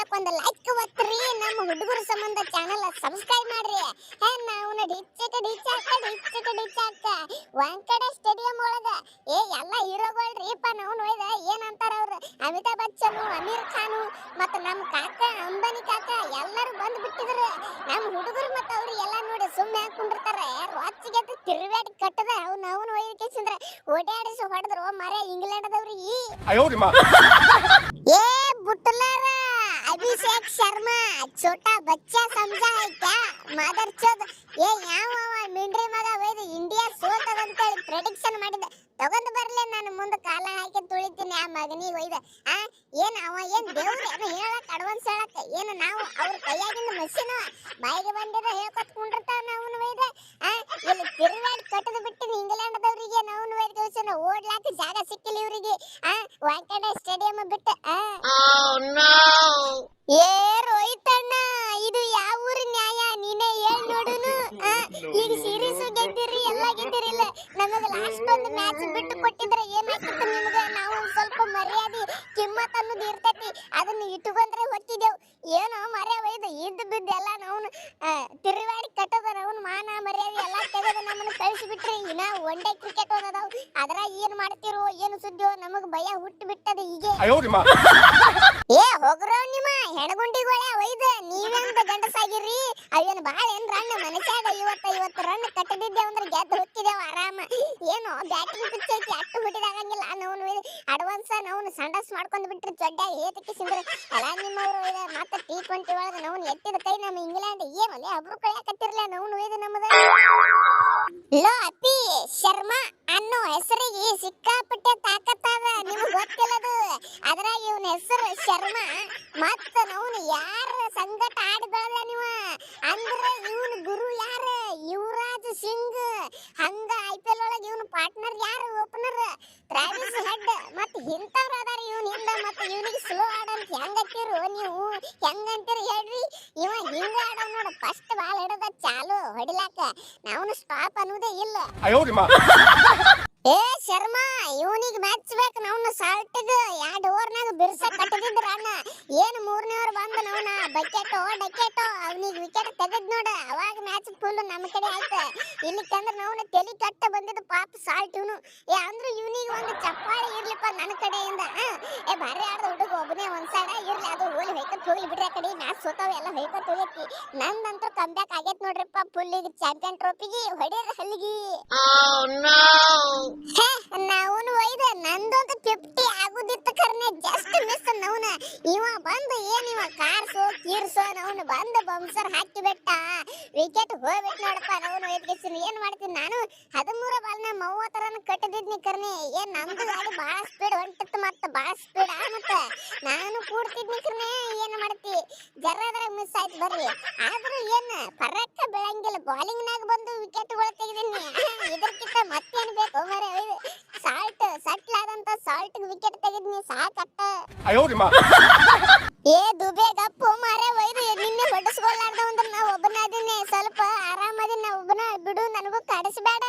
ವಿಡಿಯೋಕ್ಕೆ ಒಂದು ಲೈಕ್ ಒತ್ತಿರಿ. ನಮ್ಮ ಹುಡುಗರ ಸಂಬಂಧ ಚಾನೆಲ್ ಸಬ್ಸ್ಕ್ರೈಬ್ ಮಾಡ್ರಿ. ನಾವು ಡಿಚ್ಚಾಕ ವಾಂಕಡೆ ಸ್ಟೇಡಿಯಂ ಒಳಗ ಎಲ್ಲ ಹೀರೋಗಳ್ರಿಪ್ಪ. ನಾವು ನೋಡಿದ ಏನಂತಾರ ಅವ್ರು, ಅಮಿತಾಬ್ ಬಚ್ಚನ್, ಅಮೀರ್ ಖಾನ್ ಮತ್ತು ನಮ್ಮ ಕಾಕ ಅಂಬಾನಿ ಕಾಕ ಎಲ್ಲರೂ ಬಂದು ಬಿಟ್ಟಿದ್ರು. ನಮ್ಮ ಹುಡುಗರು ಮತ್ತು ಅವ್ರು ಎಲ್ಲ ನೋಡಿ ಸುಮ್ಮನೆ ಹಾಕೊಂಡಿರ್ತಾರೆ. ರೊಚ್ಚಿಗೆ ತಿರುವಾಡಿ ಕಟ್ಟದ ಅವ್ನು ಒಯ್ದಕ್ಕೆಸಿಂದ್ರೆ ಓಡಾಡಿಸಿ ಹೊಡೆದ್ರು ಮಾರೇ ಇಂಗ್ಲೆಂಡ್ದವ್ರಿಗೆ. ಏ ಬುಟ್ಟಲಾರ ಅಭಿಷೇಕ್ ಶರ್ಮಾ छोटा बच्चा समझा है क्या मदर चोद ये ಯಾವ ಮಿಂಡ್ರಿ ಮಗ ಒಯ್ದು ಇಂಡಿಯಾ ಸೋಲ್ತದ ಅಂತ ಹೇಳಿ ಪ್ರೆಡಿಕ್ಷನ್ ಮಾಡಿದ. ತಗೊಂಡು ಬರ್ಲೆ ನಾನು ಮುಂದೆ ಕಾಲ ಹಾಕಿ ತುಳಿತೀನಿ ಆ ಮಗನಿಗೆ ಒಯ್ದ. ಏನ್ ಅವ ಏನ್ ದೇವ್ರು ಏನೋ ಹೇಳಕ್ ಅಡ್ವಾನ್ಸ್ ಹೇಳಕ್ ಏನು ನಾವು ಅವ್ರ ಕೈಯಾಗಿಂದ ಮಷೀನ್ ಬಾಯಿಗೆ ಬಂದಿದ ಹೇಳ್ಕೊತ್ಕೊಂಡಿರ್ತಾವ. ನಾವು ಒಯ್ದ ಇಲ್ಲಿ ತಿರುವಾಡಿ ಕಟ್ಟದು ಬಿಟ್ಟಿನಿ ಇಂಗ್ಲೆಂಡ್ದವ್ರಿಗೆ. ನಾವು ಒಯ್ದ ಕಳ್ಸನ ಓಡ್ಲಾಕ ಜಾಗ ಸಿಕ್ಕಿಲ್ಲ ಇವ್ರಿಗೆ. ವಾಂಕಡೆ ಸ್ಟೇಡಿಯಂ ಬಿಟ್ಟು ಏ ರೋಹಿತಣ್ಣ, ಇದು ಯಾವ ಊರಿನ ನ್ಯಾಯ ನೀನೇ ಹೇಳ್ ನೋಡುನು. ಈಗ ಸೀರೀಸ್ ಗೆದ್ದಿರಿ, ಎಲ್ಲ ಗೆದ್ದಿರಿಲ್ಲ. ನಮಗೆ ಲಾಸ್ಟ್ ಒಂದು ಮ್ಯಾಚ್ ಬಿಟ್ಟು ಕೊಟ್ಟಿದ್ರೆ ಏನಾಗ್ತಿತ್ತು ನಿಮ್ಗೆ? ನಾವು ಸ್ವಲ್ಪ ಮರ್ಯಾದೆ ಕಿಮ್ಮತ್ ಅನ್ನೋದು ಇರ್ತೈತಿ, ಅದನ್ನ ಇಟ್ಟುಕೊಂಡ್ರೆ ಹೊತ್ತಿದ್ದೆವು. ಏನೋ ಮರ್ಯಾದೆ ಒಯ್ದು ಇದ್ದು ಬಿದ್ದು ಎಲ್ಲ ನಾವು ತಿರುವಾಡಿ ಕಟ್ಟದ ನಾವು ಮಾನ ಮರ್ಯಾದೆ ಎಲ್ಲ ತೆಗೆದು ನಮ್ಮನ್ನು ಕಳಿಸಿಬಿಟ್ರಿ. ಇನ್ನ ಒನ್ ಡೇ ಕ್ರಿಕೆಟ್ ಓದದಾವ್, ಅದ್ರ ಏನ್ ಮಾಡ್ತಿರೋ ಏನು ಸುದ್ದಿಯೋ ನಮಗ್ ಭಯ ಹುಟ್ಟು ಬಿಟ್ಟದ. ಹೀಗೆ ಏ ಹೋಗ್ರೋ ನಿಮ್ಮ ಹೆಣಗುಂಡಿಗಳೇ ಒಯ್ದ ನೀವೆಂದ ಗಂಡಸಾಗಿರ್ರಿ. ಅವೇನು ಬಾಳ ಏನ್ ರನ್ ಮನುಷ್ಯಾಗ 50 ರನ್ ಕಟ್ಟದಿದ್ದೇವೆ ಅಂದ್ರೆ ಗೆದ್ದು ಹೋಗ್ತಿದ್ದೇವೆ ಆರಾಮ. ಏನು ಬ್ಯಾಟಿಂಗ್ ಪಿಚ್ ಐತಿ ಅಟ್ಟು ಹುಟ್ಟಿದಾಗಂಗಿಲ್ಲ. ನಾವು ಅಡ್ವಾನ್ಸ್ ನಾವು ಸಂಡಸ್ ಮಾಡ್ಕೊಂಡ್ ಬಿಟ್ರಿ ಚೊಡ್ಡ ಏತಕ್ಕೆ ಸಿಂದ್ರೆ ಎಲ್ಲ ನಿಮ್ಮವರು ಮತ್ತೆ T20 ಒಳಗೆ ನಾವು ಎತ್ತಿದ ಕೈ ನಮ್ಮ ಇಂಗ್ಲೆಂಡ್ ಏನು ಒಬ್ರು ಕಳಿಯಾಕತ್ತಿರ್ಲ. ನಾವು ಒಯ್ದು ನಮ್ಮದ ಲೋ ಅಪಿ ಶರ್ಮಾ ಅನ್ನೋ ಹೆಸರಿಗೆ ಸಿಕ್ಕಾಪಟ್ಟೆ ತಾಕತ್ತಾದ, ನಿಮಗೆ ಗೊತ್ತಿಲ್ಲದು. ಅದ್ರಾಗ ಇವನ ಹೆಸರು ಶರ್ಮಾ. ಮತ್ತ ನಾವು ಯಾರ ಸಂಗಟ ಆಡಿ ಬೆಳೆದ ನೀವು ಅಂದ್ರೆ ಇವನು ಗುರು ಯಾರ ಯುವರಾಜ್ ಸಿಂಗ್. ಹಂಗ IPL ಒಳಗೆ ಇವನು ಪಾರ್ಟ್ನರ್ ಯಾರು ಓಪನರ್ ಟ್ರಾವಿಸ್ ಹೆಡ್. ಮತ್ತೆ ಇಂಥವ್ರು ಅದಾರ ಇವನ್ ಹಿಂದ. ಮತ್ತೆ ಇವನಿಗೆ ಸ್ಲೋ ಆಡಂತ ಹೆಂಗಂತೀರು ನೀವು? ಹೆಂಗಂತೀರಿ ಹೇಳ್ರಿ? ಇವ ಹಿಂಗ ಆಡೋ ನೋಡ, ಫಸ್ಟ್ ಬಾಲ್ ಹಿಡದ ಚಾಲು ಹೊಡಿಲಾಕ ನಾವು ಸ್ಟಾಪ್ ಅನ್ನೋದೇ ಇಲ್ಲ. ಏ ಶರ್ಮಾ ಇವನಿಗೆ ಮ್ಯಾಚ್ ಬೇಕು. ನಾವು ಸಾಲ್ಟಿಗ 2 ಓವರ್ನಾಗ ಬಿರ್ಸ ಕಟ್ಟದಿದ್ರ ಅಣ್ಣ. ಏನು 3ನೇ ಓವರ್ ಬಂದು ನಾವು ಬಕೆಟೋ ಅವನಿಗೆ ವಿಕೆಟ್ ತೆಗೆದ್ ನೋಡ, ಅವಾಗ ಮ್ಯಾಚ್ ಫುಲ್ ನಮ್ಮ ಕಡೆ ಆಯ್ತು. ಇಲ್ಲಿಕಂದ್ರೆ ನಾವು ತಲೆ ಕಟ್ಟ ಬಂದಿದ್ದು ಪಾಪ ಸಾಲ್ಟ್ ಇವನು. ಅಂದ್ರೆ ಇವನಿಗೆ ಒಂದು ಚಪ್ಪಾಳಿ ಇರ್ಲಿಪ್ಪ ನನ್ನ ಕಡೆಯಿಂದ. ಭಾರಿ ಆಡ್ದ ಹುಡುಗ ಒಬ್ಬನೇ ಒಂದ್ಸಾಡ ಇರ್ಲಿ, ಅದು ಹೋಲಿ ಹೊಯ್ಕೊತ್ ಹೋಗ್ಲಿ ಬಿಡ್ರಿ. ಆ ಕಡೆ ಮ್ಯಾಚ್ ಸೋತಾವ ಎಲ್ಲ ಹೊಯ್ಕೊತ್ ಹೋಗೈತಿ. ನಂದಂತೂ ಕಂಬ್ಯಾಕ್ ಆಗೈತ್ ನೋಡ್ರಿಪ್ಪ ಫುಲ್. ಈಗ ಚಾಂಪಿಯನ್ ಟ್ರೋಫಿಗೆ ಹೊಡೆಯದ ಹಲ್ಲಿಗೆ ನಾವು ಒಯ್ದ ನಂದೊಂದು 50 ಆಗುದಿತ್ತು ಕರ್ನೆ, ಜಸ್ಟ್ ಮಿಸ್. ನವ್ನ ಇವ ಬಂದು ಏನಿವ ಕಾರ್ಸೋ ಕೀರ್ಸೋ ನವ್ನ ಬಂದು ಬಂಸರ್ ಹಾಕಿ ಬಿಟ್ಟ, ವಿಕೆಟ್ ಹೋಗ್ಬಿಟ್ಟು ನೋಡಪ್ಪ. ನಾವು ಒಯ್ದಕ್ಕಿಸ್ತೀನಿ ಏನ್ ಮಾಡ್ತೀನಿ ನಾನು 13 ಬಾಲ್ನ 30 ರನ್ ಕಟ್ಟದಿದ್ನಿ ಕರ್ನೆ. ಏನ್ ನಮ್ದು ಗಾಡಿ ಬಾಳ ಸ್ಪೀಡ್ ಹೊಂಟಿತ್ತು, ಮತ್ತೆ ಬಾಳ ಸ್ಪೀಡ್ ಮತ್ತೆ ನಾನು ಕೂಡ್ತಿದ್ನಿ ಕರ್ನೆ. ಏನ್ ಮಾಡ್ತಿ ಜರ್ರಾದ್ರಾಗ ಮಿಸ್ ಆಯ್ತು ಬರ್ರಿ. ಆದ್ರೂ ಏನ್ ಪರಕ್ಕ ಬೆಳಂಗಿಲ್ಲ, ಬಾಲಿಂಗ್ ನಾಗ ಬಂದು ವಿಕೆಟ್ಗಳು ತೆಗೆದಿನಿ. ಇದಕ್ಕಿಂತ ಮತ್ತೇನ್ ಬೇಕು ಮರೆ? ಸಾಲ್ಟ್ ಸಟ್ಲ್ ಆದಂತ ಸಾಲ್ಟ್ ವಿಕೆಟ್ ತೆಗೆದ್ನಿ ಸಾಕಟ್ಟ. ಏ ದುಬೆ ಗಪ್ಪು ಮಾರೇ ಒಯ್ದು ನಿನ್ನೆ ಹೊಡೆಸ್ಕೊಳ್ಲಾರ್ದ ಅಂದ್ರೆ ನಾ ಒಬ್ಬನ ಅದನ್ನೇ ಸ್ವಲ್ಪ ಆರಾಮದಿನ. ನಾ ಒಬ್ಬನ ಬಿಡು, ನನಗೂ ಕಡಿಸ್ಬೇಡ.